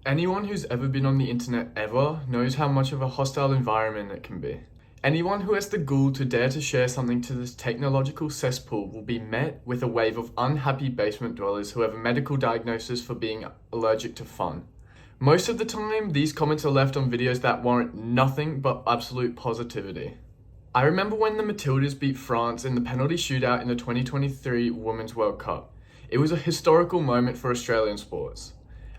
Anyone who's ever been on the internet ever knows how much of a hostile environment it can be. Anyone who has the gall to dare to share something to this technological cesspool will be met with a wave of unhappy basement dwellers who have a medical diagnosis for being allergic to fun. Most of the time, these comments are left on videos that warrant nothing but absolute positivity. I remember when the Matildas beat France in the penalty shootout in the 2023 Women's World Cup. It was a historical moment for Australian sports.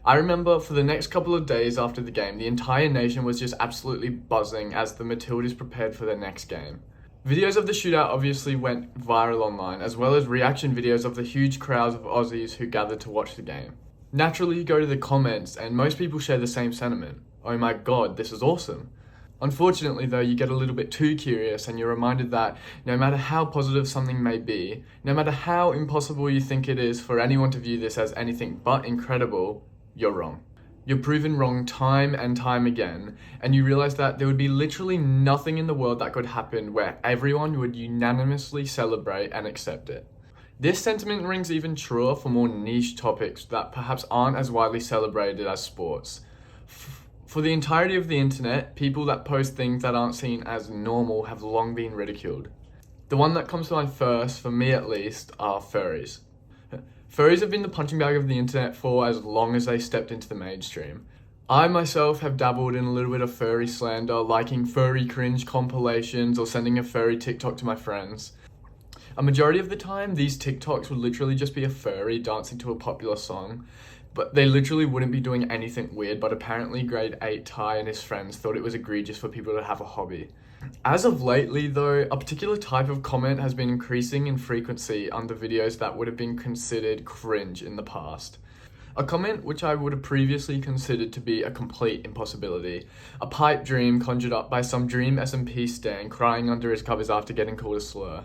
I remember for the next couple of days after the game, the entire nation was just absolutely buzzing as the Matildas prepared for their next game. Videos of the shootout obviously went viral online, as well as reaction videos of the huge crowds of Aussies who gathered to watch the game. Naturally, you go to the comments and most people share the same sentiment. Oh my god, this is awesome. Unfortunately though, you get a little bit too curious and you're reminded that no matter how positive something may be, no matter how impossible you think it is for anyone to view this as anything but incredible, you're wrong. You're proven wrong time and time again, and you realize that there would be literally nothing in the world that could happen where everyone would unanimously celebrate and accept it. This sentiment rings even truer for more niche topics that perhaps aren't as widely celebrated as sports. For the entirety of the internet, people that post things that aren't seen as normal have long been ridiculed. The one that comes to mind first, for me at least, are furries. Furries have been the punching bag of the internet for as long as they stepped into the mainstream. I myself have dabbled in a little bit of furry slander, liking furry cringe compilations or sending a furry TikTok to my friends. A majority of the time, these TikToks would literally just be a furry dancing to a popular song, but they literally wouldn't be doing anything weird, but apparently grade 8 Ty and his friends thought it was egregious for people to have a hobby. As of lately though, a particular type of comment has been increasing in frequency under videos that would have been considered cringe in the past. A comment which I would have previously considered to be a complete impossibility. A pipe dream conjured up by some dream SMP stan crying under his covers after getting called a slur.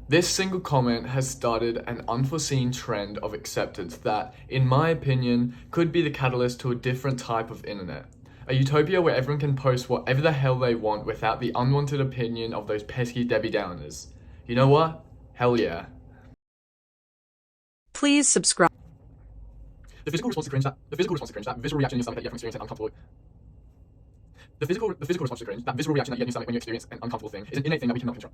This single comment has started an unforeseen trend of acceptance that, in my opinion, could be the catalyst to a different type of internet. A utopia where everyone can post whatever the hell they want without the unwanted opinion of those pesky Debbie Downers. You know what? Hell yeah. Please subscribe. The physical response to cringe, that visceral reaction in your stomach that you get from experiencing an uncomfortable. The physical response to cringe, that visceral reaction that you get in your stomach when you experience an uncomfortable thing, is an innate thing that we cannot control.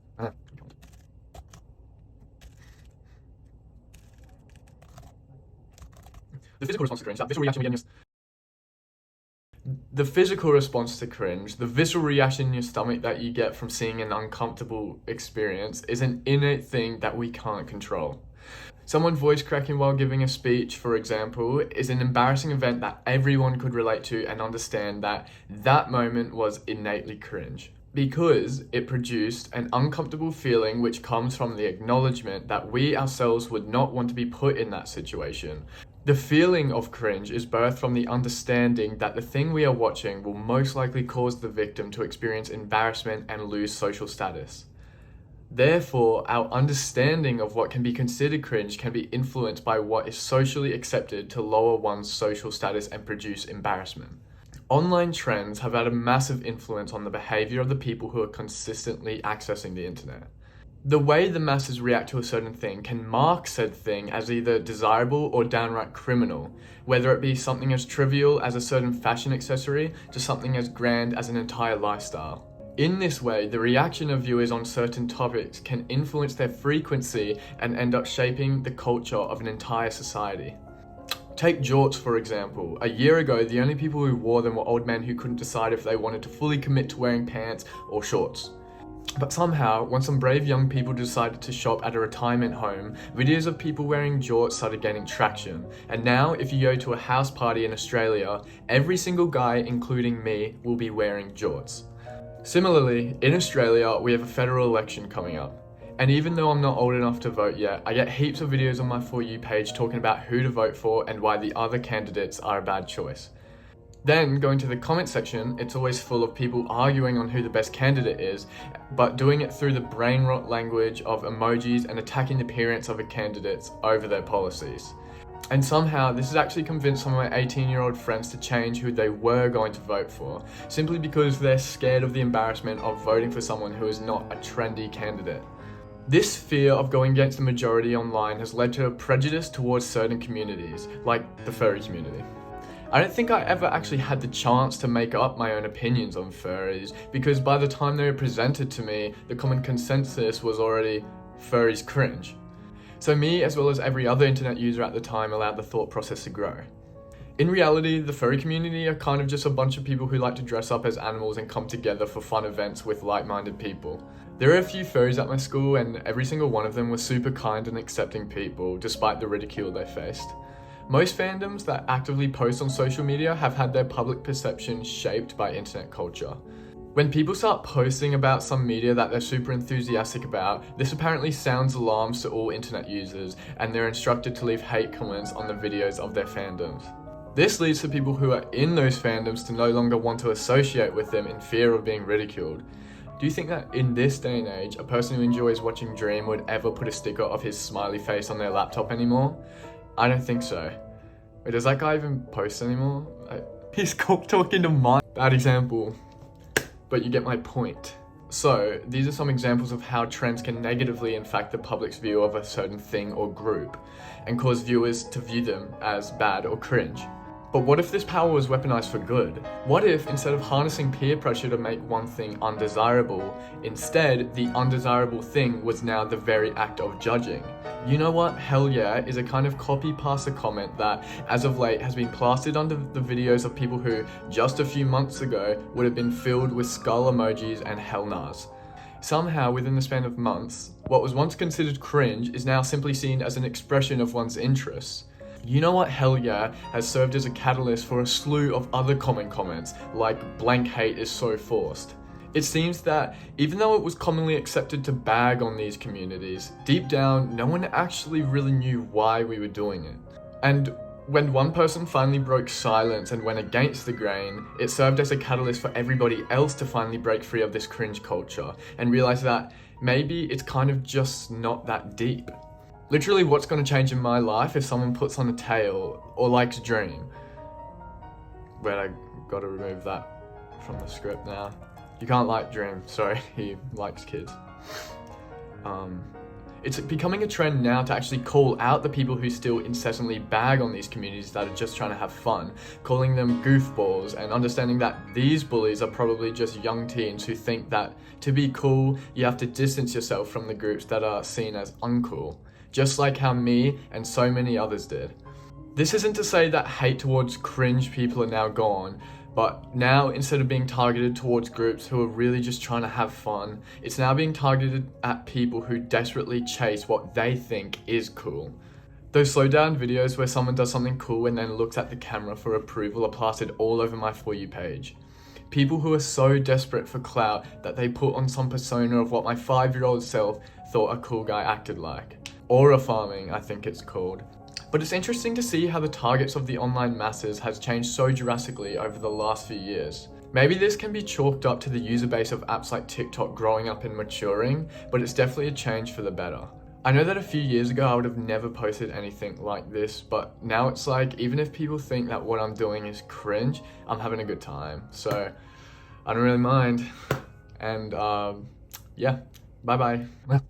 The physical response to cringe, that visceral reaction we get in your The physical response to cringe, the visceral reaction in your stomach that you get from seeing an uncomfortable experience, is an innate thing that we can't control. Someone voice cracking while giving a speech, for example, is an embarrassing event that everyone could relate to and understand that that moment was innately cringe, because it produced an uncomfortable feeling which comes from the acknowledgement that we ourselves would not want to be put in that situation. The feeling of cringe is birthed from the understanding that the thing we are watching will most likely cause the victim to experience embarrassment and lose social status. Therefore, our understanding of what can be considered cringe can be influenced by what is socially accepted to lower one's social status and produce embarrassment. Online trends have had a massive influence on the behavior of the people who are consistently accessing the internet. The way the masses react to a certain thing can mark said thing as either desirable or downright criminal, whether it be something as trivial as a certain fashion accessory to something as grand as an entire lifestyle. In this way, the reaction of viewers on certain topics can influence their frequency and end up shaping the culture of an entire society. Take jorts for example. A year ago, the only people who wore them were old men who couldn't decide if they wanted to fully commit to wearing pants or shorts. But somehow, when some brave young people decided to shop at a retirement home, videos of people wearing jorts started gaining traction. And now, if you go to a house party in Australia, every single guy, including me, will be wearing jorts. Similarly, in Australia, we have a federal election coming up. And even though I'm not old enough to vote yet, I get heaps of videos on my For You page talking about who to vote for and why the other candidates are a bad choice. Then, going to the comment section, it's always full of people arguing on who the best candidate is, but doing it through the brain rot language of emojis and attacking the appearance of the candidates over their policies. And somehow, this has actually convinced some of my 18-year-old friends to change who they were going to vote for, simply because they're scared of the embarrassment of voting for someone who is not a trendy candidate. This fear of going against the majority online has led to a prejudice towards certain communities, like the furry community. I don't think I ever actually had the chance to make up my own opinions on furries, because by the time they were presented to me, the common consensus was already furries cringe. So me, as well as every other internet user at the time, allowed the thought process to grow. In reality, the furry community are kind of just a bunch of people who like to dress up as animals and come together for fun events with like-minded people. There are a few furries at my school, and every single one of them was super kind and accepting people, despite the ridicule they faced. Most fandoms that actively post on social media have had their public perception shaped by internet culture. When people start posting about some media that they're super enthusiastic about, this apparently sounds alarms to all internet users, and they're instructed to leave hate comments on the videos of their fandoms. This leads to people who are in those fandoms to no longer want to associate with them in fear of being ridiculed. Do you think that in this day and age, a person who enjoys watching Dream would ever put a sticker of his smiley face on their laptop anymore? I don't think so. Wait, does that guy even post anymore? He's talking to mine. Bad example, but you get my point. So, these are some examples of how trends can negatively impact the public's view of a certain thing or group, and cause viewers to view them as bad or cringe. But what if this power was weaponized for good? What if, instead of harnessing peer pressure to make one thing undesirable, instead the undesirable thing was now the very act of judging? You know what? Hell yeah is a kind of copy-pasta comment that, as of late, has been plastered under the videos of people who, just a few months ago, would have been filled with skull emojis and hell nahs. Somehow, within the span of months, what was once considered cringe is now simply seen as an expression of one's interests. You know what? Hell yeah has served as a catalyst for a slew of other common comments, like blank hate is so forced. It seems that even though it was commonly accepted to bag on these communities, deep down, no one actually really knew why we were doing it. And when one person finally broke silence and went against the grain, it served as a catalyst for everybody else to finally break free of this cringe culture and realize that maybe it's kind of just not that deep. Literally, what's going to change in my life if someone puts on a tail or likes Dream? Wait, I gotta remove that from the script now. You can't like Dream, sorry, he likes kids. It's becoming a trend now to actually call out the people who still incessantly bag on these communities that are just trying to have fun, calling them goofballs, and understanding that these bullies are probably just young teens who think that to be cool, you have to distance yourself from the groups that are seen as uncool, just like how me and so many others did. This isn't to say that hate towards cringe people are now gone, but now, instead of being targeted towards groups who are really just trying to have fun, it's now being targeted at people who desperately chase what they think is cool. Those slow down videos where someone does something cool and then looks at the camera for approval are plastered all over my For You page. People who are so desperate for clout that they put on some persona of what my 5-year-old self thought a cool guy acted like. Aura farming, I think it's called. But it's interesting to see how the targets of the online masses has changed so drastically over the last few years. Maybe this can be chalked up to the user base of apps like TikTok growing up and maturing, but it's definitely a change for the better. I know that a few years ago I would have never posted anything like this, but now it's like, even if people think that what I'm doing is cringe, I'm having a good time. So I don't really mind. And yeah, bye bye.